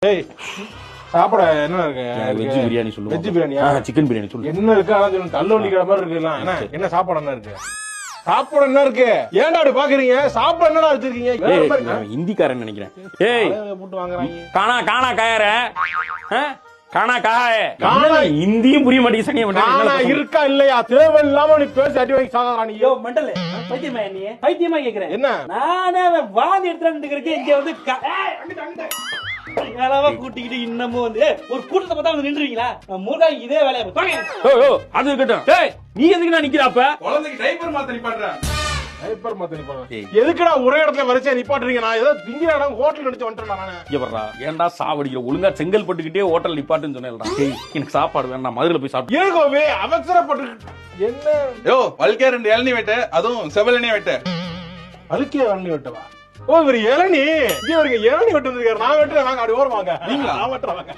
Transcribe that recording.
ஏய் சாப்பிட என்ன இருக்கு? வெஜ் பிரியாணி சொல்லுங்க. வெஜ் பிரியாணியா? சிக்கன் பிரியாணி சொல்லுங்க. என்ன இருக்கு? அதான் சொல்லு. தள்ளுவண்டி கடை மாதிரி இருக்குலாம். என்ன சாப்பாடு என்ன இருக்கு? சாப்பாடு என்ன இருக்கு? ஏன்டா அப்படி பாக்குறீங்க? சாப்பாடு என்னடா வச்சிருக்கீங்க? ஹிந்திக்காரன் நினைக்கிறேன். ஏய் போட்டு வாங்குறாங்க. காணா காயற காணா காய காணா ஹிந்தியும் புரிய மாட்டேங்குது. சனியா காணா இருக்கா இல்லையா? தேவன் இல்லாம நீ பேசி அடி வாங்கி சாகறா நீ. யோ மெண்டல் பைத்தியமா நீ? பைத்தியமா கேக்குறேன். என்ன? நானே வாந்தி எடுத்துட்டு இருக்கேன். இங்க வந்து அளவா கூட்டிக்கிட்டு இன்னமும் வந்து ஒரு கூட்டத்தை பார்த்தா வந்து நின்றுவீங்களா? மூர்க்கா இதே வேலையை அது இருக்கட்டும். ஏய் நீ எதுக்கு நான் நிக்கிறப்ப? குழந்தைக்கு டைப்பர் மாத்த நிப்பாட்ற. டைப்பர் மாத்த நிப்பாட்ற. எதுக்குடா ஒரே இடத்துல வரிசையா நிப்பாட்டுறீங்க? நான் ஏதோ திங்கிற இடம் ஹோட்டல் நினைச்சு வந்துட்டேன் நானே. இங்க வர்றா. ஏன்டா சாவடிக்கிற? ஒழுங்கா செங்கல் பட்டுக்கிட்டே ஹோட்டல் நிப்பாட்டுன்னு சொன்னேன்டா. ஏய் எனக்கு சாப்பாடு வேண்டாம். மதுரையில போய் சாப்பிட்டு. ஏகோவே அவசரப்பட்டு என்ன? யோ வல்கே 2 இளநீ வெட்ட, அதுவும் செவலனே வெட்ட. அதுக்கே இளநீ வெட்டவா? ஓ இவரு இளநீ இங்க இவருக்கு இளநீ வெட்டு வந்திருக்காரு. நான் வெட்டுறேன். வாங்க அப்படி ஓரமாங்க. நீங்களா? நான் வெட்டுறேன் வாங்க.